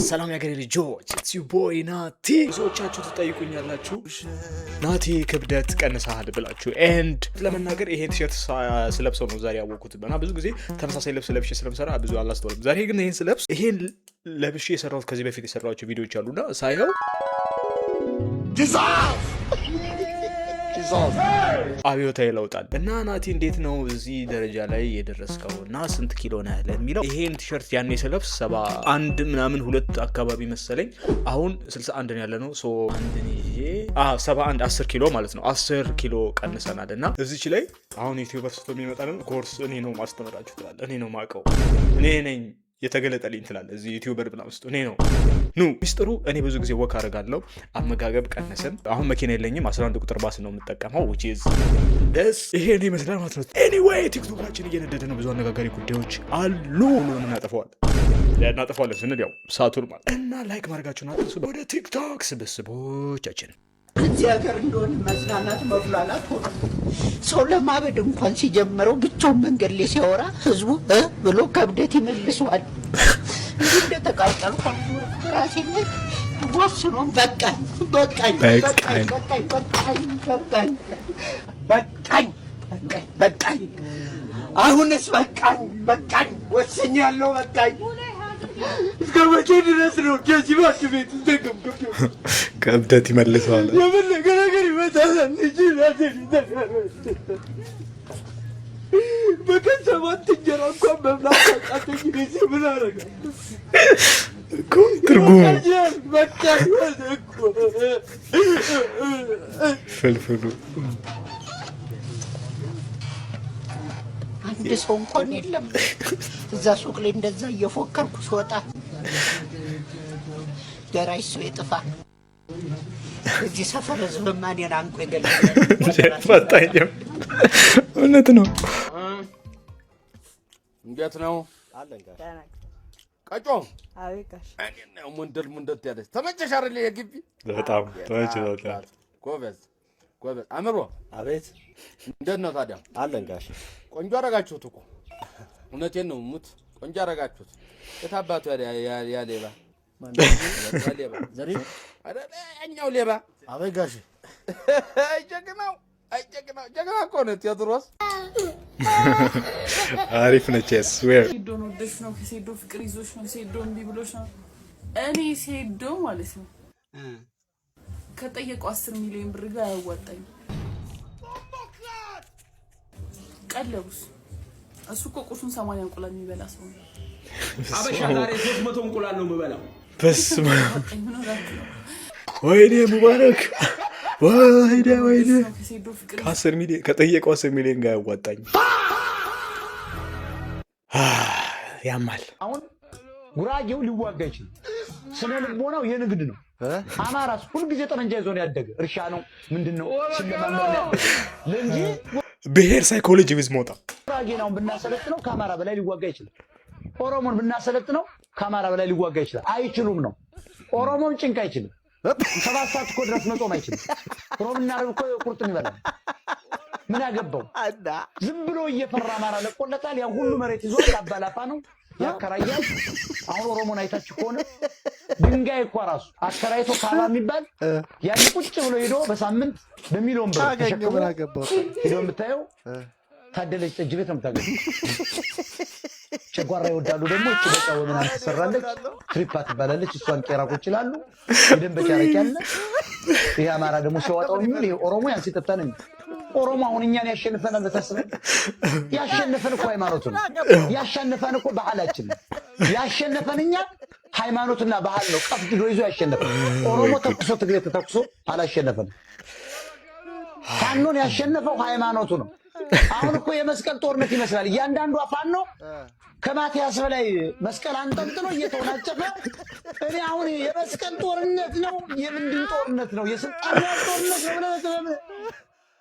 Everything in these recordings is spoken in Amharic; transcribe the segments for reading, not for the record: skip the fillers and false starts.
ሰላም ያገሬ ልጆች it's your boy ናቲ ብዙዎቻችሁ ትጠይቁኛላችሁ ናቲ ክብደት ቀንሰሃል ብላችሁ and ለመናገር ይሄን ቲሸርት ስለብሰው ነው ዛሬ ያወቁት እና ብዙ ጊዜ ተመሳሳይ ልብስ ለብሼ ስለምሰራ ብዙ አላስተውልም ዛሬ ግን ይሄን ስለብስ ይሄን ለብሼ የሰራሁት ከዚህ በፊት የሰራኋቸው ቪዲዮዎች አሉና ሳይሆን አብዮታዊ ለውጣል እና ናቲ እንዴት ነው እዚህ ደረጃ ላይ የደረስከው እና ስንት ኪሎ ነህ ለሚለው ይሄን ቲሸርት ያኔ ስለብስ 71 ምናምን 2 አካባቢ መሰለኝ አሁን 61 ነው ያለነው ሶ አንድን ይዤ 71 10 ኪሎ ማለት ነው 10 ኪሎ ቀንሰናልና እዚች ላይ አሁን ዩቲዩበር ስቶ የሚመጣልን ኮርስ እኔ ነው ማስተምራችሁ ትላል እኔ ነው ማቀው እኔ ነኝ የተገለጠልኝ ትላል እዚህ ዩቲዩበር ብላ ውስጥ እኔ ነው ኑ ሚስጥሩ እኔ ብዙ ጊዜ ወክ አደርጋለሁ አመጋገብ ቀነሰን አሁን መኪና የለኝም 11 ቁጥር ባስ ነው የምጠቀመው which is this ይሄ ነው ይመስላል ማለት ነው anyway ቲክቶካችን እየነደደ ነው ብዙ አነጋጋሪ ጉዳዮች አሉ ሁሉንም እናጠፋዋለን ስንል ያው ሳቱር ማለት እና ላይክ ማድረጋችሁን አትርሱ ወደ ቲክቶክ ስብስቦቻችን እዚህ ሀገር እንደሆነ መዝናናት መብላላት ሆነ ሰው ለማበድ እንኳን ሲጀምረው ብቻውን መንገድ ላይ ሲያወራ ህዝቡ ብሎ ከብደት ይመልሰዋል እንዴ እንደተቃጠልኩ ራሴ ላይ ወስኖ በቃኝ አሁንስ በቃኝ ወስኛለሁ በቃኝ እስከመቼ ድረስ ነው ጀዚህ ባስቤት እንደገም ከብደት ይመልሰዋል የምን ነገር ይመጣል እንጂ በከሰባት እንጀራ እንኳን መብላት አቃተኝ ጊዜ ምን አደረገ እኮ ትርጉሙ በቃኝ ወደኩ ፍልፍሉ አንድ ሰው እንኳን የለም እዛ ሱቅ ላይ እንደዛ እየፎከርኩ ስወጣ ደራሽ ሰው ይጥፋ እዚህ ሰፈር ህዝብ ማንን አንቆ ይገላል ፈጣኝም እውነት ነው እንዴት ነው አለንጋሽ ቀጮ አቤካሽ እኔ ሙንደል ያለች ተመቸሽ አይደል የግቢ በጣም ተመችቶታል ጎበዝ አምሮ አቤት እንዴት ነው ታዲያ አለንጋሽ ቆንጆ አረጋችሁት እኮ እውነቴን ነው ሙት ቆንጆ አረጋችሁት የታባቱ ያ ሌባ ዘሪ አይደል እኛው ሌባ አቤጋሽ ጀግናው ጀግና እኮ ነው ቴዎድሮስ አሪፍ ነች ስዌር ሴዶ ነው ደሽ ነው ሴዶ ፍቅር ይዞሽ ነው ሴዶ እንቢ ብሎሽ ነው እኔ ሴዶ ማለት ነው ከጠየቀው 10 ሚሊዮን ብር ጋር ያዋጣኝ ቀለቡስ እሱ እኮ ቁርሱን 80 እንቁላል የሚበላ ሰው ነው አበሻ ዛሬ 300 እንቁላል ነው የምበላው በስመ ወይኔ ሙባረክ ወይኔ ከ10 ሚሊዮን ከጠየቀው 10 ሚሊዮን ጋር ያዋጣኝ ያማል አሁን ጉራጌው ሊዋጋ ይችላል ስነ ልቦናው የንግድ ነው አማራስ ሁሉ ጊዜ ጠመንጃ ይዞ ነው ያደገ እርሻ ነው ምንድነው ስለማመን ለንጂ ብሄር ሳይኮሎጂ ዊዝ ሞታ ጉራጌናው ብናሰለጥነው ከአማራ በላይ ሊዋጋ ይችላል ኦሮሞን ብናሰለጥነው ከአማራ በላይ ሊዋጋ ይችላል አይችሉም ነው ኦሮሞም ጭንቅ አይችልም 7 ሰዓት እኮ ድረስ መጾም አይችልም ሮምና ረብ እኮ ቁርጥን ይበላል ምን ያገባው ዝም ብሎ እየፈራ አማራ ለቆለታል ያ ሁሉ መሬት ይዞ ያባላፋ ነው ያከራያል አሁን ኦሮሞን አይታችሁ ከሆነ ድንጋይ እኮ ራሱ አከራይቶ ካባ የሚባል ያን ቁጭ ብሎ ሄዶ በሳምንት በሚሊዮን ብር ተሸክሞ ሄዶ የምታየው ታደለች ጠጅ ቤት ነው የምታገኘው ጨጓራ ይወዳሉ ደግሞ እቺ በቃ ወመናን ተሰራለች ትሪፓ ትባላለች እሷን ቄራ ቁጭ ይላሉ ይደንበጫ ረቂያለ ይሄ አማራ ደግሞ ሲያወጣው የሚል ይሄ ኦሮሞ ያን ሲጠጣ ነው ኦሮሞ አሁን እኛን ያሸንፈናል በተስበ ያሸንፈን እኮ ሃይማኖቱ ነው ያሸንፈን እኮ ባህላችን ያሸንፈን እኛ ሃይማኖትና ባህል ነው ቀፍድዶ ይዞ ያሸንፈን ኦሮሞ ተኩሶ ትግሬ ተተኩሶ አላሸነፈን ፋኖን ያሸነፈው ሃይማኖቱ ነው አሁን እኮ የመስቀል ጦርነት ይመስላል እያንዳንዱ ፋኖ ከማቲያስ በላይ መስቀል አንጠልጥሎ እየተወናጨፈ እኔ አሁን የመስቀል ጦርነት ነው የምንድን ጦርነት ነው የስልጣን ጦርነት ነው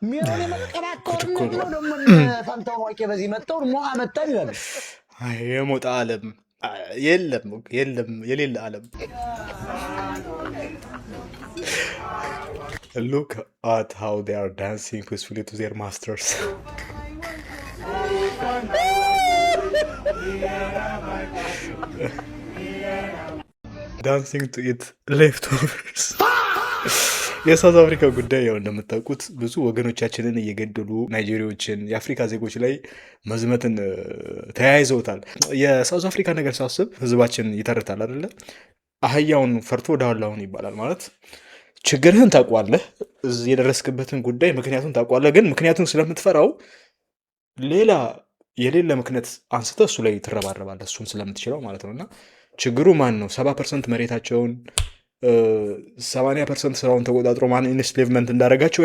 ሚሮን የመስቀል ጦርነት ነው ደግሞ ፋንታው ወቄ በዚህ መጣው ሙሐመድ ታን ይላል የሞጣ ዓለም የለም የሌለ ዓለም Look at how they are dancing peacefully to their masters. ዳንሲንግ ቱ ኢት ሌፍቶቨርስ። የሳውዝ አፍሪካ ጉዳይ ያው እንደምታውቁት ብዙ ወገኖቻችንን እየገደሉ ናይጄሪያዎችን፣ የአፍሪካ ዜጎች ላይ መዝመትን ተያይዘውታል። የሳውዝ አፍሪካ ነገር ሳስብ ህዝባችን ይተርታል አይደለ? አህያውን ፈርቶ ዳላውን ይባላል። ማለት ችግርህን ታውቋለህ፣ የደረስክበትን ጉዳይ ምክንያቱን ታውቋለህ። ግን ምክንያቱን ስለምትፈራው ሌላ የሌለ ምክንያት አንስተህ እሱ ላይ ትረባረባለህ፣ እሱም ስለምትችለው ማለት ነው። እና ችግሩ ማን ነው? 70% መሬታቸውን 80% ስራውን ተቆጣጥሮ ማን ኢንስሌቭመንት እንዳደረጋቸው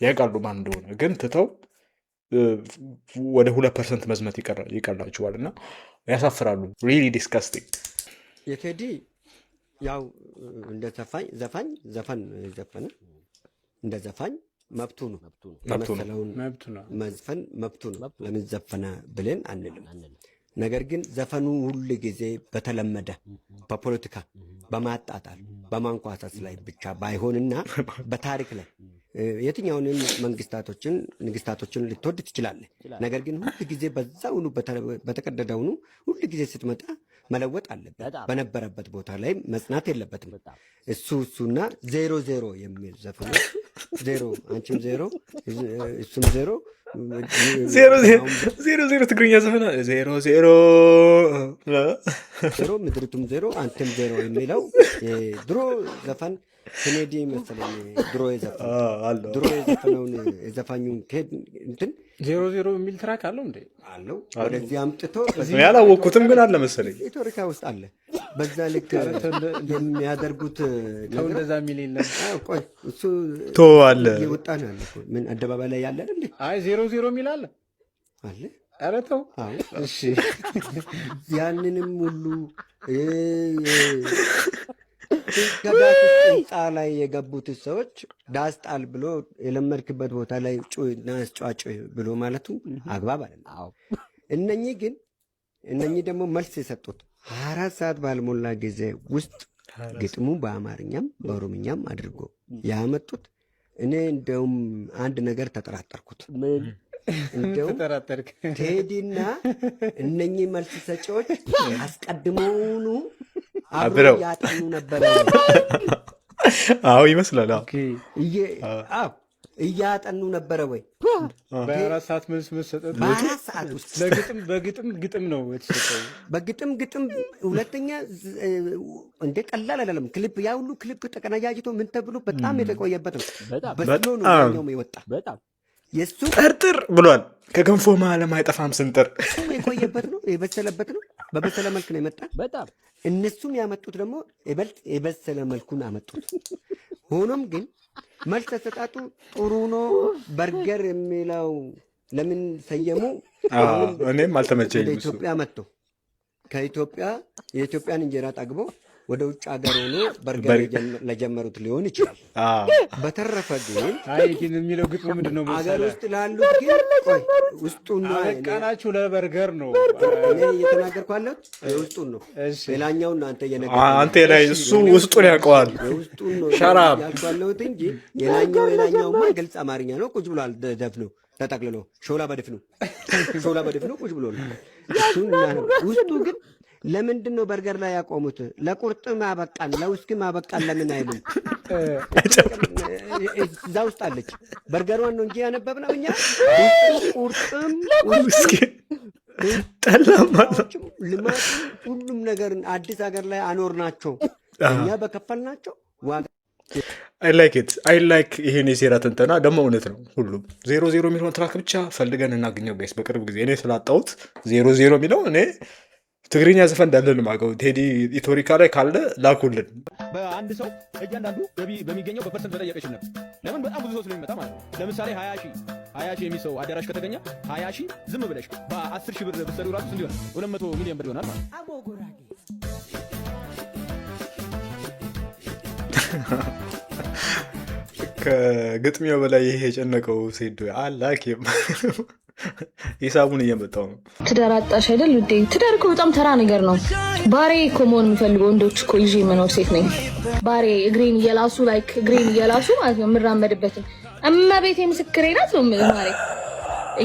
ያውቃሉ ማን እንደሆነ። ግን ትተው ወደ 2% መዝመት ይቀላቸዋል እና ያሳፍራሉ። ሪሊ ዲስካስቲንግ። የቴዲ ያው እንደ ዘፋኝ ዘፈን ዘፈነ እንደ ዘፋኝ መብቱ ነው። የመሰለውን መዝፈን መብቱ ነው። ለምን ዘፈነ ብለን አንልም። ነገር ግን ዘፈኑ ሁል ጊዜ በተለመደ በፖለቲካ በማጣጣል በማንኳሰስ ላይ ብቻ ባይሆንና በታሪክ ላይ የትኛውንም ንግስታቶችን ልትወድ ትችላለህ። ነገር ግን ሁል ጊዜ በዛውኑ በተቀደደውኑ ሁል ጊዜ ስትመጣ መለወጥ አለበት። በነበረበት ቦታ ላይ መጽናት የለበትም። እሱና 00 የሚል ዘፈኑ 0 አንቺም 0 እሱም 0 0 ትግርኛ ዘፈና 00 ምድሪቱም 0 አንተም 0 የሚለው ድሮ ዘፈን ኬኔዲ መሰለኝ ድሮ የዘፈነውን የዘፋኙን እንትን 00 የሚል ትራክ አለው እንዴ? አለው። ወደዚህ አምጥቶ ያላወቅኩትም ግን አለ መሰለኝ ኢትዮሪካ ውስጥ አለ። በዛ ልክ የሚያደርጉት እንደዛ የሚል የለም። ቆይ እሱ አለ እየወጣ ነው ያለ። ምን አደባባይ ላይ ያለ እንዴ? አይ 00 የሚል አለ አለ። ኧረ ተው። እሺ ያንንም ሁሉ ከዳስ ህንፃ ላይ የገቡት ሰዎች ዳስ ጣል ብሎ የለመድክበት ቦታ ላይ ጩና ጫጩ ብሎ ማለቱ አግባብ አይደለም። እነኚህ ደግሞ መልስ የሰጡት 24 ሰዓት ባልሞላ ጊዜ ውስጥ ግጥሙ በአማርኛም በኦሮምኛም አድርጎ ያመጡት። እኔ እንደውም አንድ ነገር ተጠራጠርኩት። እንደውም ቴዲና እነኚህ መልስ ሰጪዎች አስቀድሞውኑ አብረው ያጠኑ ነበረ። አዎ ይመስላል። እያጠኑ ነበረ ወይ? በ24 ሰዓት መልስ መሰጠት በ24 ሰዓት ውስጥ በግጥም ነው የተሰጠው። በግጥም ሁለተኛ እንደ ቀላል አይደለም። ክሊፕ ያ ሁሉ ክሊፕ ተቀናጃጅቶ ምን ተብሎ በጣም የተቆየበት ነው። በስሎ ነው የወጣ። በጣም የሱ ጠርጥር ብሏል። ከገንፎ መሀልም አይጠፋም ስንጥር። የቆየበት ነው፣ የበሰለበት ነው። በበሰለ መልክ ነው የመጣ። በጣም እነሱም ያመጡት ደግሞ ይበልጥ የበሰለ መልኩን አመጡት። ሆኖም ግን መልስ ተሰጣጡ ጥሩ ነው። በርገር የሚለው ለምን ሰየሙ? እኔም አልተመቸኝም። ወደ ኢትዮጵያ መጥቶ ከኢትዮጵያ የኢትዮጵያን እንጀራ ጠግቦ ወደ ውጭ ሀገር ሆኖ በርገር ለጀመሩት ሊሆን ይችላል። በተረፈ ግን የሚለው ግጥሙ ምንድን ነው? ሀገር ውስጥ ላሉት ግን ውስጡን አበቃናችሁ ለበርገር ነው እኔ እየተናገርኩ ያለሁት የውስጡን ነው። ሌላኛውን አንተ ላይ እሱ ውስጡን ያውቀዋል። የውስጡን ነው ሸራብ ያልኩ ያለሁት እንጂ የላኛውማ ግልጽ አማርኛ ነው። ቁጭ ብሏል ደፍኖ ተጠቅልሎ ሾላ በድፍኑ ቁጭ ብሎ ነው እሱን። ውስጡ ግን ለምንድን ነው በርገር ላይ ያቆሙት? ለቁርጥም አበቃን ለውስኪም አበቃን ለምን አይሉም? እዛ ውስጥ አለች በርገሯን ነው እንጂ ያነበብነው እኛ ቁርጥም ልማት ሁሉም ነገር አዲስ ሀገር ላይ አኖር ናቸው እኛ በከፈል ናቸው ዋጋ። አይ ላይክ ይሄን የሴራ ትንተና ደግሞ እውነት ነው። ሁሉም 00 የሚለውን ትራክ ብቻ ፈልገን እናገኘው ጋይስ። በቅርብ ጊዜ እኔ ስላጣሁት 00 የሚለው እኔ ትግርኛ ዘፈን እንዳለን ማቀው ቴዲ ኢትዮሪካ ላይ ካለ ላኩልን። በአንድ ሰው እያንዳንዱ ገቢ በሚገኘው በፐርሰንት ተጠየቀች ነበር። ለምን? በጣም ብዙ ሰው ስለሚመጣ ማለት ነው። ለምሳሌ 20 ሺህ የሚሰው አዳራሽ ከተገኘ 20 ሺህ ዝም ብለሽ በ10 ሺህ ብር ብትሰሪው ራሱ ስንት ይሆናል? 200 ሚሊዮን ብር ይሆናል ማለት ነው። ከግጥሚያው በላይ ይሄ የጨነቀው ሴዶ አላኪም ሂሳቡን እየመጣው ነው። ትዳር አጣሽ አይደል ውዴ? ትዳር እኮ በጣም ተራ ነገር ነው። ባሬ እኮ መሆን የሚፈልገው ወንዶች እኮ ይዤ መኖር ሴት ነኝ። ባሬ እግሬን እየላሱ ማለት ነው የምራመድበትን እመቤቴ ምስክሬ ናት ነው የምልህ። ባሬ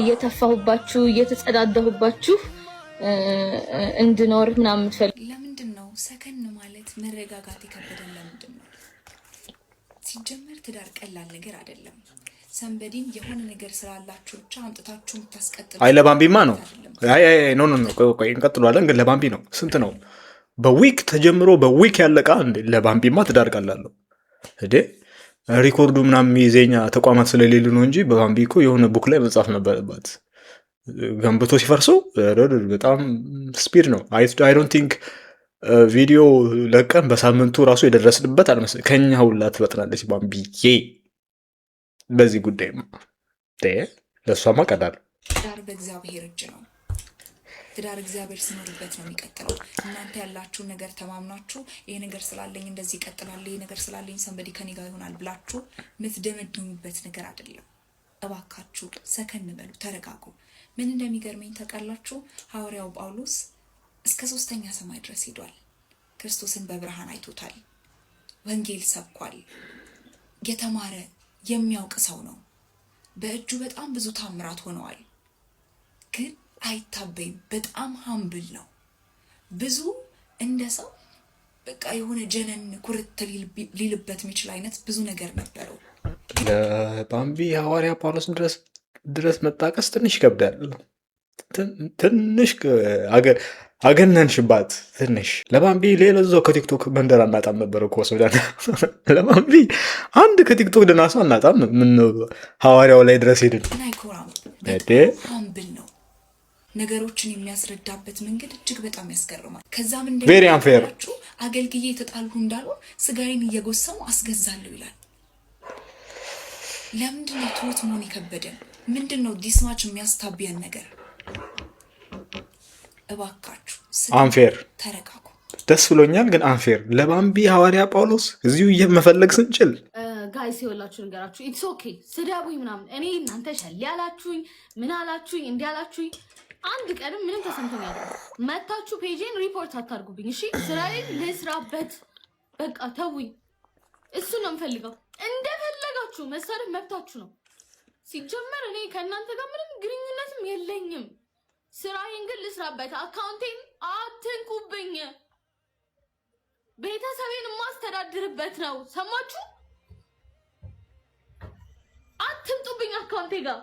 እየተፋሁባችሁ እየተጸዳዳሁባችሁ እንድኖር ምናምን የምትፈልግ ለምንድን ነው ሰከን ማለት መረጋጋት የከበደን ለምንድን ነው? ሲጀመር ትዳር ቀላል ነገር አይደለም። ሰንበዲም የሆነ ነገር ስላላችሁ ብቻ አምጥታችሁ የምታስቀጥሉ አይ ለባምቢማ ነው። አይ ኖ ቆይ እንቀጥሏለን። ግን ለባምቢ ነው ስንት ነው በዊክ ተጀምሮ በዊክ ያለቃ እንዴ? ለባምቢማ ትዳር ቀላል ነው እንዴ? ሪኮርዱ ምናምን የዜኛ ተቋማት ስለሌሉ ነው እንጂ በባምቢ እኮ የሆነ ቡክ ላይ መጻፍ ነበረባት። ገንብቶ ሲፈርሰው በጣም ስፒድ ነው። አይ ዶንት ቲንክ ቪዲዮ ለቀን በሳምንቱ ራሱ የደረስንበት አልመሰለኝም። ከኛ ሁላ ትበጥናለች ባምቢዬ በዚህ ጉዳይ ለእሷማ ቀላል። ትዳር በእግዚአብሔር እጅ ነው። ትዳር እግዚአብሔር ሲኖርበት ነው የሚቀጥለው። እናንተ ያላችሁን ነገር ተማምናችሁ ይሄ ነገር ስላለኝ እንደዚህ ይቀጥላል፣ ይሄ ነገር ስላለኝ ሰንበዲ ከኔ ጋር ይሆናል ብላችሁ የምትደመድሙበት ነገር አይደለም። እባካችሁ ሰከን በሉ፣ ተረጋጉ። ምን እንደሚገርመኝ ታውቃላችሁ? ሐዋርያው ጳውሎስ እስከ 3ኛ ሰማይ ድረስ ሄዷል። ክርስቶስን በብርሃን አይቶታል። ወንጌል ሰብኳል። የተማረ የሚያውቅ ሰው ነው። በእጁ በጣም ብዙ ታምራት ሆነዋል። ግን አይታበይም። በጣም ሀምብል ነው። ብዙ እንደ ሰው በቃ የሆነ ጀነን ኩርት ሊልበት የሚችል አይነት ብዙ ነገር ነበረው። ለባምቢ ሐዋርያ ጳውሎስ ድረስ መጣቀስ ትንሽ ይከብዳል። ትንሽ አገነንሽባት ትንሽ። ለባምቢ ሌላ እዛው ከቲክቶክ መንደር አናጣም ነበር እኮ ሱዳን። ለባምቢ አንድ ከቲክቶክ ደህና ሰው አናጣም። ምን ሐዋርያው ላይ ድረስ ሄድን። ሀምብል ነው። ነገሮችን የሚያስረዳበት መንገድ እጅግ በጣም ያስገርማል። ከዛም ቬሪ አንፌር አገልግዬ የተጣልሁ እንዳልሆን ስጋዬን እየጎሰሙ አስገዛለሁ ይላል። ለምንድን ነው ትሁት መሆን የከበደን? ምንድን ነው ዲስማች የሚያስታቢያን ነገር? እባካችሁ አንፌር ተረጋጉ። ደስ ብሎኛል፣ ግን አንፌር ለባምቢ ሐዋርያ ጳውሎስ እዚሁ መፈለግ ስንችል ጋይስ ይወላችሁ ነገራችሁ። ኢትስ ኦኬ ስደቡኝ ምናምን። እኔ እናንተ ሸል ያላችሁኝ ምን አላችሁኝ እንዲህ አላችሁኝ አንድ ቀንም ምንም ተሰምቶኝ አይደለም። መታችሁ ፔጄን ሪፖርት አታርጉብኝ እሺ። ስራዬን ልስራበት በቃ ተውኝ። እሱ ነው የምፈልገው። እንደፈለጋችሁ መሳደብ መብታችሁ ነው። ሲጀመር እኔ ከእናንተ ጋር ምንም ግንኙነትም የለኝም። ስራዬን ግን ልስራበት። አካውንቴን አትንኩብኝ። ቤተሰቤን የማስተዳድርበት ነው። ሰማችሁ? አትምጡብኝ አካውንቴ ጋር።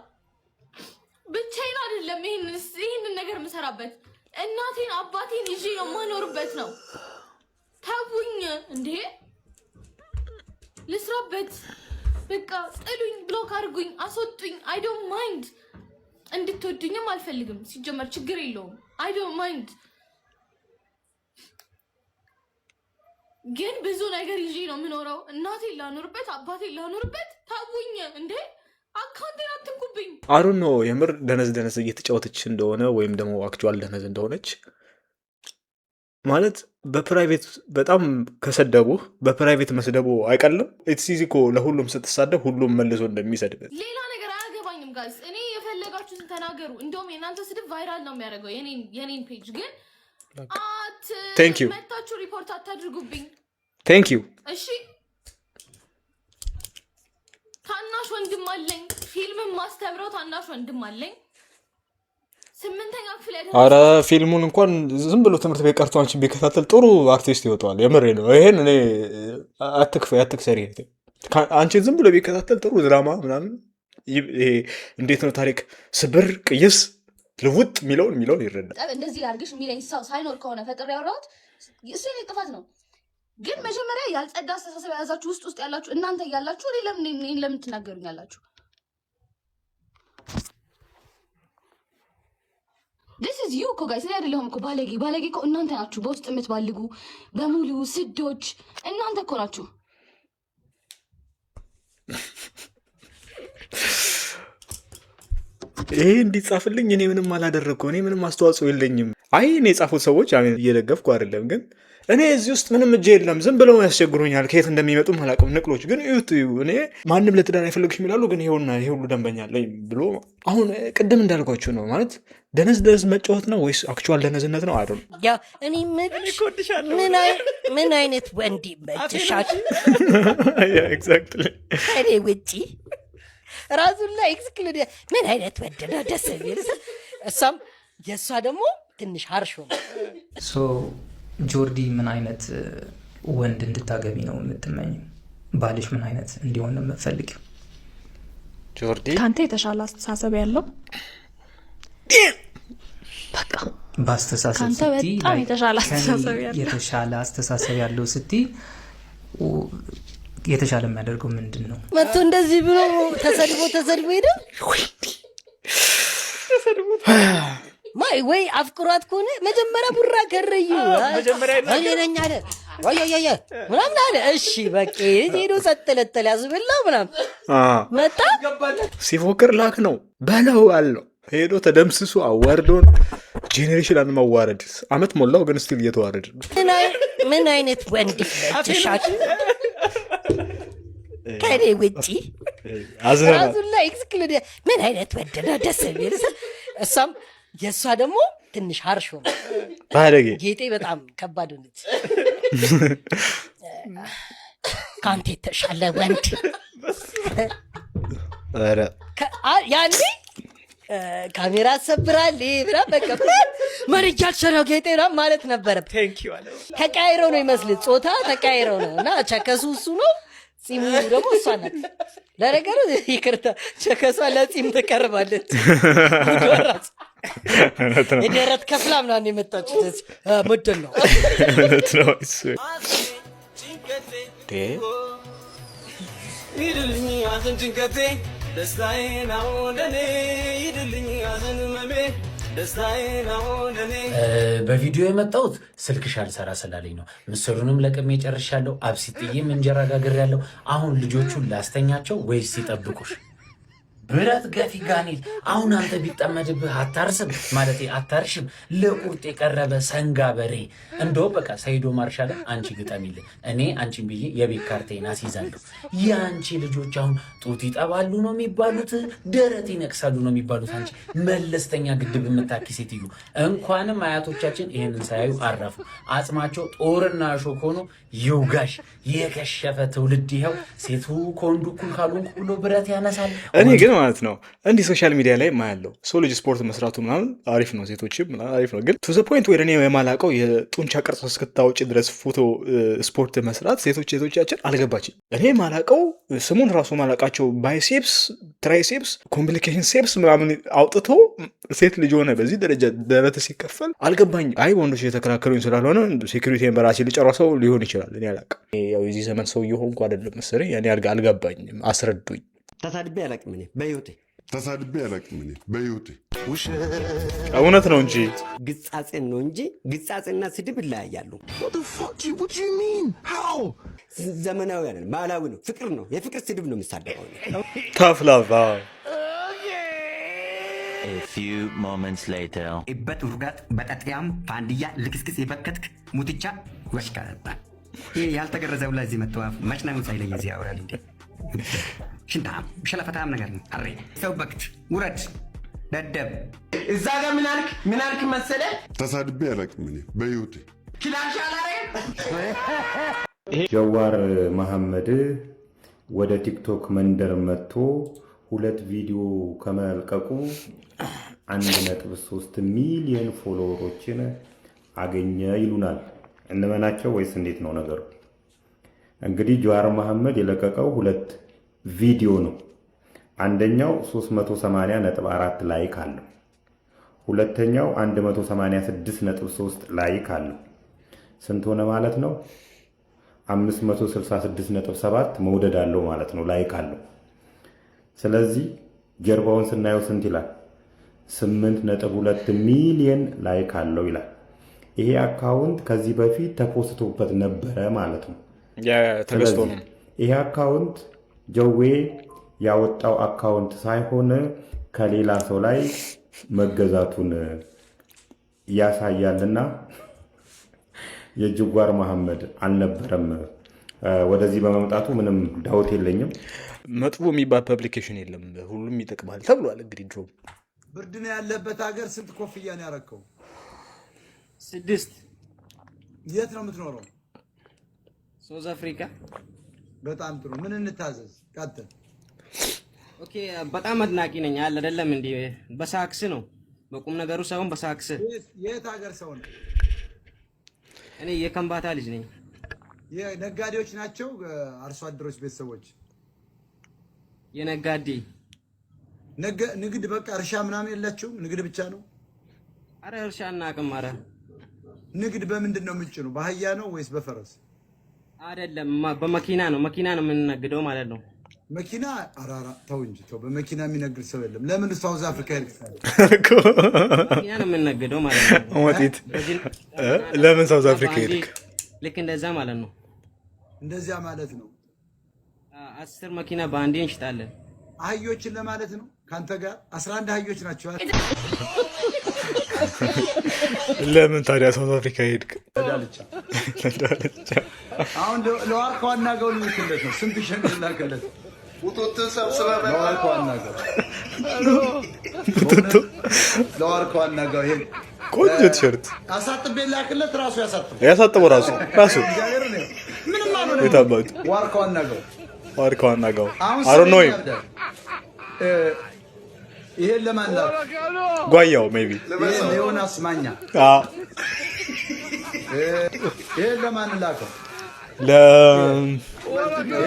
ብቻዬን አይደለም ይህንን ነገር የምሰራበት። እናቴን አባቴን ይዤ ነው የማኖርበት ነው። ተውኝ እንዴ! ልስራበት በቃ። ጥሉኝ፣ ብሎክ አድርጉኝ፣ አስወጡኝ። አይ ዶንት ማይንድ። እንድትወዱኝም አልፈልግም። ሲጀመር ችግር የለውም። አይ ዶንት ማይንድ። ግን ብዙ ነገር ይዤ ነው የምኖረው። እናቴን ላኖርበት፣ አባቴን ላኖርበት። ተውኝ እንዴ! አካውንቴን አትንኩብኝ። አሩን ነው የምር ደነዝ እየተጫወተች እንደሆነ ወይም ደግሞ አክቹዋል ደነዝ እንደሆነች ማለት በፕራይቬት በጣም ከሰደቡ በፕራይቬት መስደቡ አይቀልም። ኢትስ ኢዚ እኮ ለሁሉም ስትሳደብ ሁሉም መልሶ እንደሚሰድብ። ሌላ ነገር አያገባኝም ጋይስ። እኔ የፈለጋችሁትን ተናገሩ። እንደውም የእናንተ ስድብ ቫይራል ነው የሚያደርገው የኔን ፔጅ። ግን መታችሁ ሪፖርት አታድርጉብኝ። ቴንክ ዩ እሺ። ታናሽ ወንድም አለኝ። ፊልም ማስተምረው ታናሽ ወንድም አለኝ። 8ኛ ክፍል ያደረሰ። አረ ፊልሙን እንኳን ዝም ብሎ ትምህርት ቤት ቀርቶ አንቺን ቢከታተል ጥሩ አርቲስት ይወጣዋል። የምሬ ነው። ይሄን እኔ አትክሰሪ። አንቺን ዝም ብሎ ቢከታተል ጥሩ ድራማ ምናምን። ይሄ እንዴት ነው ታሪክ ስብር ቅይስ ልውጥ የሚለውን ይረዳል። እንደዚህ አድርግሽ የሚለኝ ሰው ሳይኖር ከሆነ ፈጥሬ ያወራሁት እሱ የኔ ጥፋት ነው። ግን መጀመሪያ ያልጸዳ አስተሳሰብ የያዛችሁ ውስጥ ያላችሁ እናንተ እያላችሁ እኔ ለምን ትናገሩኛላችሁ? this is you እኮ ጋይስ። እኔ አይደለሁም እኮ ባለጌ እኮ እናንተ ናችሁ። በውስጥ የምትባልጉ በሙሉ ስዶች እናንተ እኮ ናችሁ። ይሄ እንዲጻፍልኝ እኔ ምንም አላደረግኩ። እኔ ምንም አስተዋጽኦ የለኝም። አይ እኔ የጻፉት ሰዎች እየደገፍኩ አይደለም፣ ግን እኔ እዚህ ውስጥ ምንም እጄ የለም። ዝም ብለው ያስቸግሩኛል። ከየት እንደሚመጡ አላውቅም። ንቅሎች ግን እኔ ማንም ለትዳር አይፈልግሽም ይላሉ፣ ግን ይሄ ሁሉ ደንበኛ አለኝ ብሎ አሁን ቅድም እንዳልኳችሁ ነው ማለት ደነዝ መጫወት ነው ወይስ አክቹዋል ደነዝነት ነው? አይደል? ያ እኔ ምን አይነት ወንድ ይመችሻል? ያ ኤግዛክትሊ እኔ ውጪ ራሱን ላይ ኤክስክሉድ ምን አይነት ወንድ ነው ደስ የሚል። እሷም የእሷ ደግሞ ትንሽ ሀርሾ ነው። ጆርዲ ምን አይነት ወንድ እንድታገቢ ነው የምትመኝ? ባልሽ ምን አይነት እንዲሆን ነው የምትፈልጊው? ጆርዲ ካንተ የተሻለ አስተሳሰብ ያለው በቃ በአስተሳሰብ ካንተ በጣም የተሻለ አስተሳሰብ ያለው ስትይ የተሻለ የሚያደርገው ምንድን ነው? መጥቶ እንደዚህ ብሎ ተሰድቦ ሄደ ማይ ወይ አፍቅሯት ከሆነ መጀመሪያ ቡራ ከረዩ እኔ ነኝ አለ ወየየየ ምናምን አለ። እሺ በቃ ሄዶ ሰጥለተለ ያዝብላ ምናምን መጣ ሲፎክር ላክ ነው በለው አለው። ሄዶ ተደምስሱ አዋርዶን ጄኔሬሽን አንማዋረድ አመት ሞላው፣ ግን ስቲል እየተዋረድ ነው። ምን አይነት ወንድ ተሻክ ከኔ ውጪ አዝራዙላ ኤክስክሉድ ምን አይነት ወንድ ነው ደስ የሚል እሷም የእሷ ደግሞ ትንሽ ሀርሽ ሆነ ባለጌ ጌጤ በጣም ከባድ ሆነች። ካንተ የተሻለ ወንድ ያኔ ካሜራ ሰብራል ብራ በቃ መርጃት ሰራው ጌጤ ማለት ነበረ። ተቃይረው ነው ይመስል ጾታ ተቃይረው ነው እና ቸከሱ እሱ ነው፣ ጺሙ ደግሞ እሷ ናት። ለነገሩ ይቅርታ ቸከሷ ለጺም ትቀርባለች። የደረት ከፍላ ምናምን የመጣችው ምንድን ነው? ይድልኝ ሐዘን ጭንቀቴ ደስታዬ ነው ለኔ ይድልኝ ሐዘን መሜ ደስታዬ ነው ለኔ። በቪዲዮ የመጣሁት ስልክሽ አልሰራ ስላለኝ ነው። ምስሉንም ለቅሜ ጨርሻለሁ። አብሲጥዬም እንጀራ ጋግሬያለሁ። አሁን ልጆቹን ላስተኛቸው ወይስ ይጠብቁሽ? ብረት ገፊ ጋኔል አሁን አንተ ቢጠመድብህ አታርስም ማለት አታርሽም። ለቁርጥ የቀረበ ሰንጋ በሬ እንደው በቃ ሰይዶ ማርሻል አንቺ ግጠሚልኝ፣ እኔ አንቺን ብዬ የቤት ካርቴን አስይዛለሁ። የአንቺ ልጆች አሁን ጡት ይጠባሉ ነው የሚባሉት፣ ደረት ይነቅሳሉ ነው የሚባሉት። አንቺ መለስተኛ ግድብ የምታኪ ሴትዮ እንኳንም አያቶቻችን ይህንን ሳያዩ አረፉ። አጽማቸው ጦርና እሾክ ሆኖ ይውጋሽ። የከሸፈ ትውልድ ይኸው ሴቱ ከወንዱ እኩል ካልሆንኩ ብሎ ብረት ያነሳል። እኔ ግን ማለት ነው እንዲህ ሶሻል ሚዲያ ላይ ማያለው ሰው ልጅ ስፖርት መስራቱ ምናምን አሪፍ ነው፣ ሴቶችም አሪፍ ነው። ግን ቱ ዘ ፖይንት ወይ እኔ የማላቀው የጡንቻ ቅርጽ እስክታውጭ ድረስ ፎቶ ስፖርት መስራት ሴቶቻችን አልገባችም። እኔ ማላቀው ስሙን ራሱ ማላቃቸው ባይሴፕስ፣ ትራይሴፕስ፣ ኮምፕሊኬሽን ሴፕስ ምናምን አውጥቶ ሴት ልጅ ሆነ በዚህ ደረጃ ደረት ሲከፈል አልገባኝም። አይ ወንዶች የተከራከሩኝ ስላልሆነ ሴኩሪቲን በራሴ ልጨርሰው ሊሆን ይችላል። እኔ አላቅም። ያው የዚህ ዘመን ሰው እየሆንኩ አይደለም መሰለኝ። እኔ አልገባኝም፣ አስረዱኝ። ተሳድቤ አላቅም እኔ በህይወቴ እውነት ነው እንጂ ግጻጼን ነው እንጂ ግጻጼና ስድብ ይለያያሉ። ዘመናዊ አይደለም፣ ባህላዊ ነው። ፍቅር ነው፣ የፍቅር ስድብ ነው የሚሳደበው። ታፍላቫ A few moments later እበት ውርጋት በጠጥያም ፋንድያ ልክስክስ የበከትክ ሙትቻ ወሽካባ ይህ ያልተገረዘው ለዚህ መጥተዋፍ መጭናሙ ሳይለኝ እዚህ ያወራል እንዴ ሽንታም ሸለፈታም ነገር ነው። አሬ ሰው በክት ውረድ ደደብ እዛ ጋር ምን አልክ መሰለ? ተሳድቤ አላቅም እኔ በህይወቴ ክላሽ አላረግ። ጀዋር መሐመድ ወደ ቲክቶክ መንደር መጥቶ 2 ቪዲዮ ከመልቀቁ 1.3 ሚሊዮን ፎሎወሮችን አገኘ ይሉናል። እንመናቸው ወይስ እንዴት ነው ነገሩ? እንግዲህ ጀዋር መሐመድ የለቀቀው 2 ቪዲዮ ነው። አንደኛው 380.4 ላይክ አለው። ሁለተኛው 186.3 ላይክ አለው። ስንት ሆነ ማለት ነው? 566.7 መውደድ አለው ማለት ነው። ላይክ አለው። ስለዚህ ጀርባውን ስናየው ስንት ይላል? 8.2 ሚሊዮን ላይክ አለው ይላል። ይሄ አካውንት ከዚህ በፊት ተፖስቶበት ነበረ ማለት ነው። ስለዚህ ይሄ አካውንት ጀዌ ያወጣው አካውንት ሳይሆን ከሌላ ሰው ላይ መገዛቱን ያሳያልና የጀዋር መሐመድ አልነበረም። ወደዚህ በመምጣቱ ምንም ዳውት የለኝም። መጥፎ የሚባል ፐብሊኬሽን የለም፣ ሁሉም ይጠቅማል ተብሏል። እንግዲህ ድሮ ብርድ ነው ያለበት ሀገር ስንት ኮፍያ ነው ያረከው? 6። የት ነው የምትኖረው? ሳውዝ አፍሪካ። በጣም ጥሩ። ምን እንታዘዝ? ቀጥል። ኦኬ። በጣም አድናቂ ነኝ አለ አይደለም እንዴ? በሳክስ ነው፣ በቁም ነገሩ ሳይሆን በሳክስ። የት ሀገር ሰው ነው? እኔ የከምባታ ልጅ ነኝ። የነጋዴዎች ናቸው አርሶ አደሮች ቤተሰቦች? የነጋዴ ንግድ በቃ እርሻ ምናምን የላቸውም? ንግድ ብቻ ነው? አረ እርሻ እናቅም። አረ ንግድ በምንድን ነው የምንጭ ነው? በአህያ ነው ወይስ በፈረስ? አይደለም በመኪና ነው። መኪና ነው የምንነግደው ማለት ነው። መኪና? አራራ ተው እንጂ ተው። በመኪና የሚነግድ ሰው የለም። ለምን ሳውዝ አፍሪካ ይልካል? መኪና ነው የምንነግደው ማለት ነው። ወጢት ለምን ሳውዝ አፍሪካ ይልክ? ልክ እንደዛ ማለት ነው። እንደዚያ ማለት ነው። 10 መኪና በአንዴ እንሽጣለን። አህዮችን ለማለት ነው። ካንተ ጋር 11 አህዮች ናቸው። ለምን ታዲያ ሳውዝ አፍሪካ ሄድክ? ለዳልቻ አሁን ለዋርካው አናገው ልልክለት ነው። ስንት ሸንግ ላከለት? ቡቱቱን ሰብስበህ ለዋርካው አናገው ለዋርካው አናገው ይሄ ቆንጆ ቲሸርት አሳጥቤ ላክለት። ራሱ ያሳጥበው ራሱ ምንም አልሆነም። የታባቱ ዋርካው አናገው አሮ ነው ይሄን ለማን ላክ? ጓያው ሜቢ ዮናስ ማኛ። ይሄን ለማን ላከው? ይሄ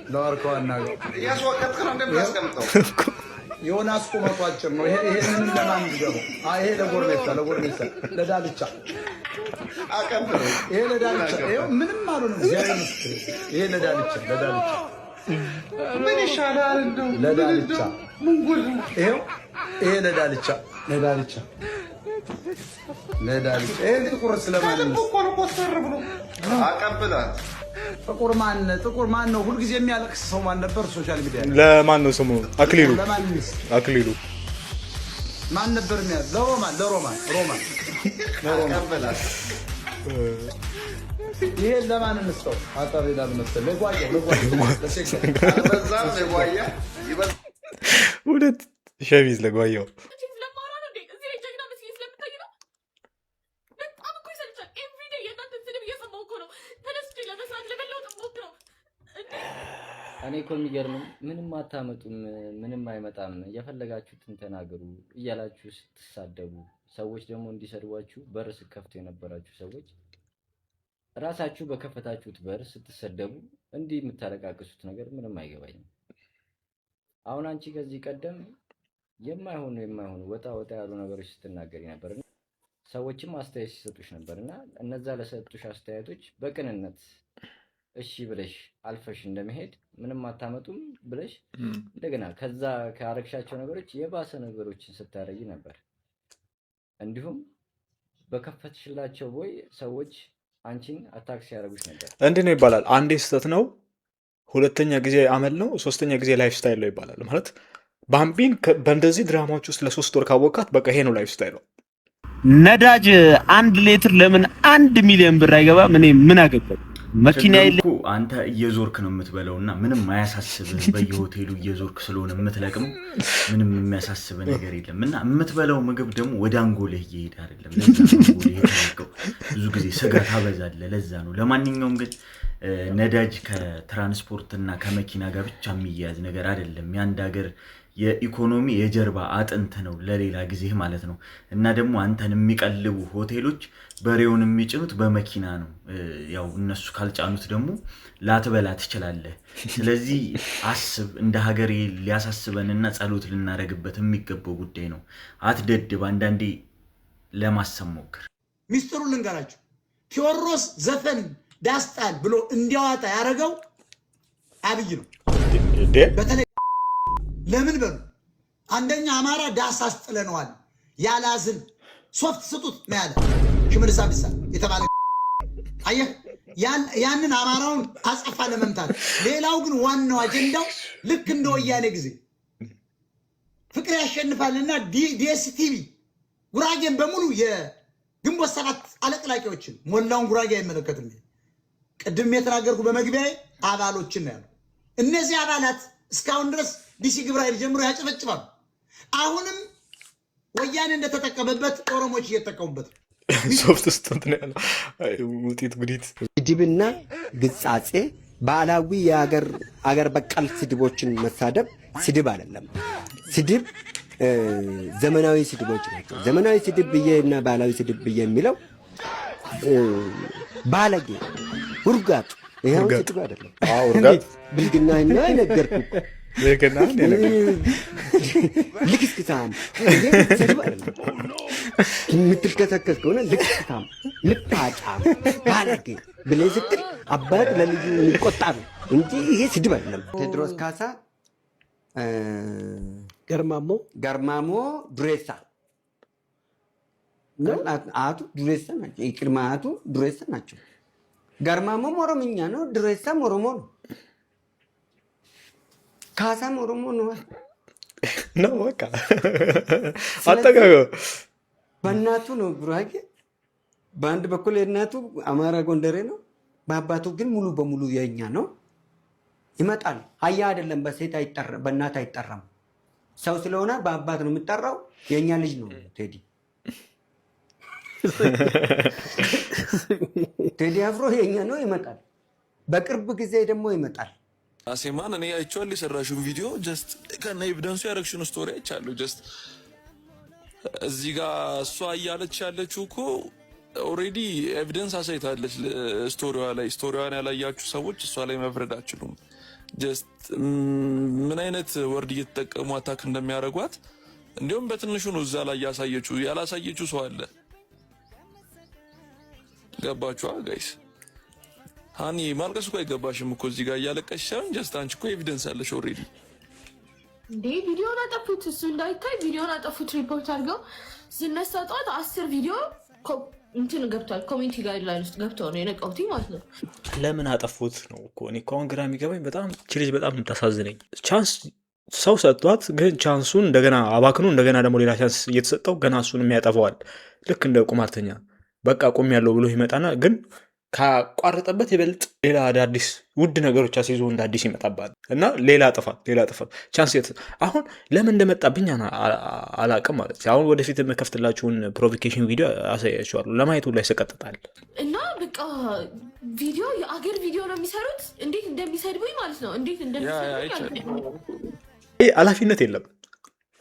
ለዋርካው አናገው እያስወቀጥክ ነው እንደሚያስቀምጠው። ዮናስ ቁመቱ አጭር ነው። ይሄንን ለማን ይገባው? ይሄ ለጎርሜሳ ለዳልቻ አቀምጥ። ይሄ ለዳልቻ ይሄው ምንም አልሆነም። እግዚአብሔር ይመስገን። ይሄ ለዳልቻ ምን ይሻላል እንደው ለዳልቻ ምን ጉድ ነው? ይሄ ለዳልቻ ይሄ ጥቁር ስለማን ነው? ጥቁር ቆሰር ብሎ አቀብላት። ጥቁር ማን ነው? ሁልጊዜ የሚያለቅስ ሰው ማን ነበር? ሶሻል ሚዲያ ለማን ነው ስሙ? አክሊሉ ማን ነበር? ለሮማን አቀብላት። ይሄ ለማን እንስጠው? አጣሪ ዳል መሰለ ሁለት ሸሚዝ ለጓያው እኔ እኮ የሚገርምም ምንም አታመጡም፣ ምንም አይመጣም፣ የፈለጋችሁትን ተናገሩ እያላችሁ ስትሳደቡ፣ ሰዎች ደግሞ እንዲሰድቧችሁ በር ስትከፍቱ የነበራችሁ ሰዎች ራሳችሁ በከፈታችሁት በር ስትሰደቡ እንዲህ የምታለቃቅሱት ነገር ምንም አይገባኝም። አሁን አንቺ ከዚህ ቀደም የማይሆኑ ወጣ ያሉ ነገሮች ስትናገሪ ነበርና ሰዎችም አስተያየት ሲሰጡሽ ነበርና እነዛ ለሰጡሽ አስተያየቶች በቅንነት እሺ ብለሽ አልፈሽ እንደመሄድ ምንም አታመጡም ብለሽ እንደገና ከዛ ካረግሻቸው ነገሮች የባሰ ነገሮችን ስታረጊ ነበር። እንዲሁም በከፈትሽላቸው ቦይ ሰዎች አንቺን አታክሲ ያደርጉሽ ነበር። እንዲህ ነው ይባላል። አንዴ ስህተት ነው፣ ሁለተኛ ጊዜ አመል ነው፣ ሶስተኛ ጊዜ ላይፍ ስታይል ነው ይባላል። ማለት ባምቢን በእንደዚህ ድራማዎች ውስጥ ለ3 ወር ካወቃት በቃ ይሄ ነው ላይፍ ስታይል ነው። ነዳጅ 1 ሊትር ለምን 1 ሚሊዮን ብር አይገባም? እኔ ምን አገባኝ? መኪና ይልኩ አንተ እየዞርክ ነው የምትበለውና ምንም አያሳስብህ። በየሆቴሉ እየዞርክ ስለሆነ የምትለቅም ምንም የሚያሳስብ ነገር የለም። እና የምትበላው ምግብ ደግሞ ወደ አንጎልህ እየሄደ አይደለም። ለዛ ነው አንጎልህ የተለቀው። ብዙ ጊዜ ስጋ ታበዛለህ። ለዛ ነው። ለማንኛውም ግን ነዳጅ ከትራንስፖርትና ከመኪና ጋር ብቻ የሚያያዝ ነገር አይደለም። የአንድ ሀገር የኢኮኖሚ የጀርባ አጥንት ነው፣ ለሌላ ጊዜ ማለት ነው። እና ደግሞ አንተን የሚቀልቡ ሆቴሎች በሬውን የሚጭኑት በመኪና ነው። ያው እነሱ ካልጫኑት ደግሞ ላትበላ ትችላለህ። ስለዚህ አስብ። እንደ ሀገር ሊያሳስበንና ጸሎት ልናደርግበት የሚገባው ጉዳይ ነው። አትደድብ። አንዳንዴ ለማሰብ ሞክር። ሚስጥሩን ልንገራችሁ። ቴዎድሮስ ዘፈን ዳስጣል ብሎ እንዲያወጣ ያደረገው አብይ ነው። በተለይ ለምን በሉ፣ አንደኛ አማራ ዳስ አስጥለነዋል፣ ያላዝን ሶፍት ስጡት ነው ያለ ሽመልስ አብዲሳ የተባለ። አየህ፣ ያንን አማራውን አጸፋ ለመምታት። ሌላው ግን ዋናው አጀንዳው ልክ እንደ ወያኔ ጊዜ ፍቅር ያሸንፋልና ዲኤስቲቪ ጉራጌን በሙሉ የግንቦት 7 አለቅላቂዎችን ሞላውን ጉራጌ አይመለከትም። ቅድም የተናገርኩ በመግቢያዬ አባሎችን ነው ያለው። እነዚህ አባላት እስካሁን ድረስ ዲሲ ግብረ ኃይል ጀምሮ ያጨበጭባሉ። አሁንም ወያኔ እንደተጠቀመበት ኦሮሞች እየተጠቀሙበት ነው። ሶፍት ስቱንት ነው ያለው። ውጤት ጉዲት ስድብና ግጻጼ ባህላዊ አገር በቀል ስድቦችን መሳደብ ስድብ አይደለም። ስድብ ዘመናዊ ስድቦች ናቸው። ዘመናዊ ስድብ ብዬ እና ባህላዊ ስድብ ብዬ የሚለው ባለጌ፣ ውርጋጥ ይሄው ስድብ አይደለም። ብልግና ነው የነገርኩህ። ልክስክሳም ስድብ አይደለም። የምትልከሰከስ ከሆነ ልክስክሳም፣ ልታጫም፣ ባለጌ ብለህ ስትል አባት ለልጁ የሚቆጣ ነው እንጂ ይሄ ስድብ አይደለም። ቴዎድሮስ ካሳ ገርማሞ ዱሬሳ አያቱ ዱሬሳ ናቸው። የቅድመ አያቱ ዱሬሳ ናቸው። ገርማሞም ኦሮምኛ ነው፣ ዱሬሳም ኦሮሞ ነው፣ ካሳም ኦሮሞ ነው ነው በቃ አጠቃቀ በእናቱ ነው ጉራጌ። በአንድ በኩል የእናቱ አማራ ጎንደሬ ነው፣ በአባቱ ግን ሙሉ በሙሉ የኛ ነው። ይመጣል። አያ አይደለም፣ በሴት አይጠራም፣ በእናት አይጠራም። ሰው ስለሆነ በአባት ነው የሚጠራው። የኛ ልጅ ነው ቴዲ። ቴዲ አፍሮ የኛ ነው፣ ይመጣል። በቅርብ ጊዜ ደግሞ ይመጣል። አሴማን እኔ አይቼዋለሁ የሰራሽውን ቪዲዮ ጀስት ከነ ኤቪደንሱ ያደረግሽውን ስቶሪ አይቻለሁ። ጀስት እዚህ ጋር እሷ እያለች ያለችው እኮ ኦልሬዲ ኤቪደንስ አሳይታለች ስቶሪዋ ላይ። ስቶሪዋን ያላያችሁ ሰዎች እሷ ላይ መፍረድ አችሉም። ጀስት ምን አይነት ወርድ እየተጠቀሙ አታክ እንደሚያደርጓት እንዲሁም በትንሹ ነው እዛ ላይ ያሳየችው። ያላሳየችው ሰው አለ። ገባችኋ ጋይስ? ሃኒ ማልቀስ እኮ አይገባሽም እኮ እዚህ ጋር እያለቀሽ ሳይሆን ጀስት አንቺ እኮ ኤቪደንስ አለሽ ኦልሬዲ። እንዴ ቪዲዮን አጠፉት፣ እሱ እንዳይታይ ቪዲዮን አጠፉት። ሪፖርት አድርገው ሲነሳ ጠዋት 10 ቪዲዮ እንትን ገብቷል። ኮሚኒቲ ጋይድላይን ውስጥ ገብተው ነው የነቀውት ማለት ነው። ለምን አጠፉት ነው እኮ እኔ እኮ አሁን ግራ የሚገባኝ። በጣም ችልጅ በጣም የምታሳዝነኝ። ቻንስ ሰው ሰጥቷት ግን ቻንሱን እንደገና አባክኑ እንደገና ደግሞ ሌላ ቻንስ እየተሰጠው ገና እሱን የሚያጠፈዋል። ልክ እንደ ቁማርተኛ በቃ ቁም ያለው ብሎ ይመጣና ግን ካቋረጠበት ይበልጥ ሌላ አዳዲስ ውድ ነገሮች አስይዞ እንደ አዲስ ይመጣባል እና ሌላ ጥፋት ቻንስ አሁን ለምን እንደመጣብኝ አላቅም ማለት ነው። አሁን ወደፊት የምከፍትላችሁን ፕሮቮኬሽን ቪዲዮ አሳያችኋለሁ። ለማየቱ ላይ ሰቀጥጣል እና በቃ ቪዲዮ የአገር ቪዲዮ ነው የሚሰሩት። እንዴት እንደሚሰድቡኝ ማለት ነው። እንዴት እንደሚሰድቡኝ ኃላፊነት የለም።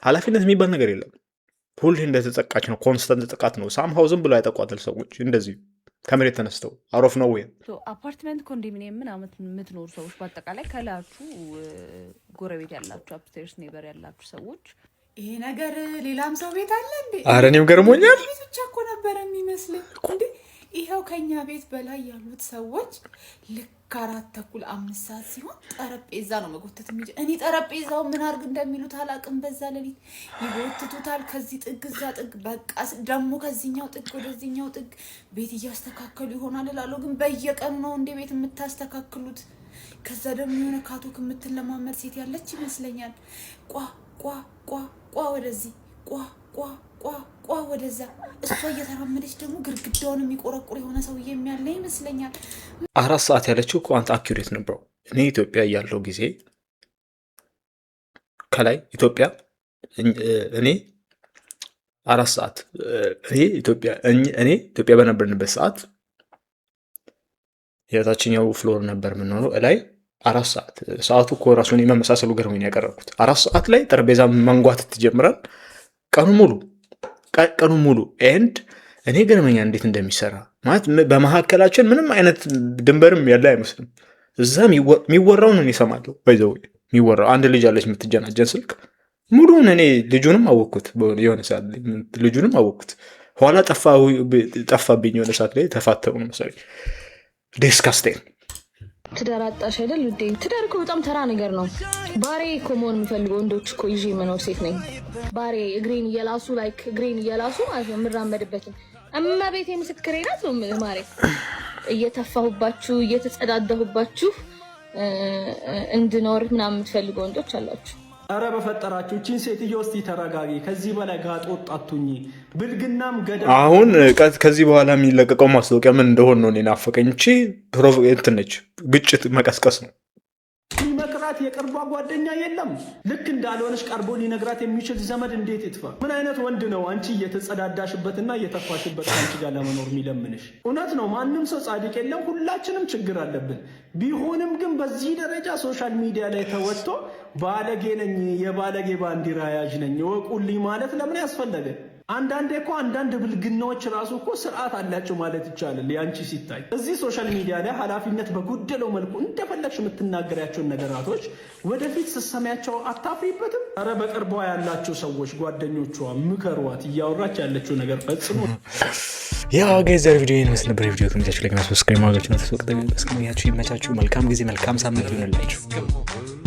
ኃላፊነት የሚባል ነገር የለም። ሁሌ እንደተጠቃች ነው። ኮንስታንት ጥቃት ነው። ሳምሃው ዝም ብሎ ያጠቋታል ሰዎች እንደዚህ ከመሬት ተነስተው አሮፍ ነው ወይ አፓርትመንት ኮንዶሚኒየም ምናምን የምትኖሩ ሰዎች በአጠቃላይ ከላችሁ ጎረቤት ያላችሁ አፕስቴርስ ኔበር ያላችሁ ሰዎች ይሄ ነገር ሌላም ሰው ቤት አለ እንዴ? ኧረ እኔም ገርሞኛል። ብቻ እኮ ነበር የሚመስለኝ እንዴ። ይኸው ከኛ ቤት በላይ ያሉት ሰዎች ልክ 4:30 5 ሰዓት ሲሆን ጠረጴዛ ነው መጎተት የሚጀ እኔ ጠረጴዛው ምን አርግ እንደሚሉት አላቅም። በዛ ሌሊት ይጎትቱታል ከዚህ ጥግ እዛ ጥግ፣ በቃ ደግሞ ከዚህኛው ጥግ ወደዚህኛው ጥግ ቤት እያስተካከሉ ይሆናል እላለሁ። ግን በየቀኑ ነው እንደ ቤት የምታስተካክሉት? ከዛ ደግሞ የሆነ ካቶክ የምትለማመድ ሴት ያለች ይመስለኛል። ቋ ቋ ቋ ቋ ወደዚህ ቋ ቋ ቋ ቋ ወደዛ፣ እሷ እየተራመደች ደግሞ ግድግዳውን የሚቆረቁር የሆነ ሰውዬ የሚያለ ይመስለኛል። 4 ሰዓት ያለችው እኮ አንተ አኪዩሬት ነበረው። እኔ ኢትዮጵያ ያለው ጊዜ ከላይ ኢትዮጵያ እኔ 4 ሰዓት እኔ ኢትዮጵያ በነበርንበት ሰዓት የታችኛው ፍሎር ነበር የምንሆነው። ላይ 4 ሰዓት ሰዓቱ እኮ ራሱን የመመሳሰሉ ገርሞኝ ያቀረብኩት 4 ሰዓት ላይ ጠረጴዛ መንጓተት ትጀምራል። ቀኑ ሙሉ ኤንድ እኔ ገርመኛ እንዴት እንደሚሰራ ማለት በመካከላችን ምንም አይነት ድንበርም ያለ አይመስልም። እዛ የሚወራውን እኔ እሰማለሁ። በዛው የሚወራው አንድ ልጅ አለች የምትጀናጀን ስልክ ሙሉውን እኔ ልጁንም አወቅኩት። የሆነ ሰዓት ልጁንም አወቅኩት። ኋላ ጠፋብኝ። የሆነ ሰዓት ላይ ተፋተው ነው መሰለኝ። ዲስካስቲንግ። ትዳር አጣሽ አይደል ውዴ? ትዳር እኮ በጣም ተራ ነገር ነው። ባሬ እኮ መሆን የምፈልገው ወንዶች እኮ ይዤ መኖር ሴት ነኝ። ባሬ እግሬን እየላሱ ማለት ነው የምራመድበትን እመቤቴ ምስክሬ ናት ነው የምልህ። ማሬ እየተፋሁባችሁ እየተጸዳዳሁባችሁ እንድኖር ምናምን የምትፈልጉ ወንዶች አላችሁ። አረ በፈጠራችሁ እቺን ሴትዮ እስቲ ተረጋጊ። ከዚህ በላይ ጋጥ ወጣቱኝ ብልግናም ገዳ። አሁን ከዚህ በኋላ የሚለቀቀው ማስታወቂያ ምን እንደሆነ ነው እኔ ናፈቀኝ። እቺ እንትን ነች፣ ግጭት መቀስቀስ ነው። የሚያውቃት የቅርቧ ጓደኛ የለም። ልክ እንዳልሆነች ቀርቦ ሊነግራት የሚችል ዘመድ እንዴት ይጥፋ? ምን አይነት ወንድ ነው አንቺ እየተጸዳዳሽበትና እየተፋሽበት አንቺ ጋር ለመኖር የሚለምንሽ? እውነት ነው ማንም ሰው ጻድቅ የለም፣ ሁላችንም ችግር አለብን። ቢሆንም ግን በዚህ ደረጃ ሶሻል ሚዲያ ላይ ተወጥቶ ባለጌ ነኝ የባለጌ ባንዲራ ያዥ ነኝ ወቁልኝ ማለት ለምን ያስፈለገ? አንዳንዴ እኮ አንዳንድ ብልግናዎች ራሱ እኮ ስርዓት አላቸው ማለት ይቻላል። ያንቺ ሲታይ እዚህ ሶሻል ሚዲያ ላይ ኃላፊነት በጎደለው መልኩ እንደፈለግሽ የምትናገሪያቸውን ነገራቶች ወደፊት ስትሰሚያቸው አታፍሪበትም? ኧረ በቅርቧ ያላቸው ሰዎች ጓደኞቿ ምከሯት፣ እያወራች ያለችው ነገር ፈጽሞ ያው ጋይዘር ቪዲዮ ይመስል ነበር። ቪዲዮ ተመቻችሁ፣ ለምን ሰብስክራይብ ማድረጋችሁን አትርሱ። እስከሚያችሁ ይመቻችሁ። መልካም ጊዜ፣ መልካም ሳምንት ይሁንላችሁ።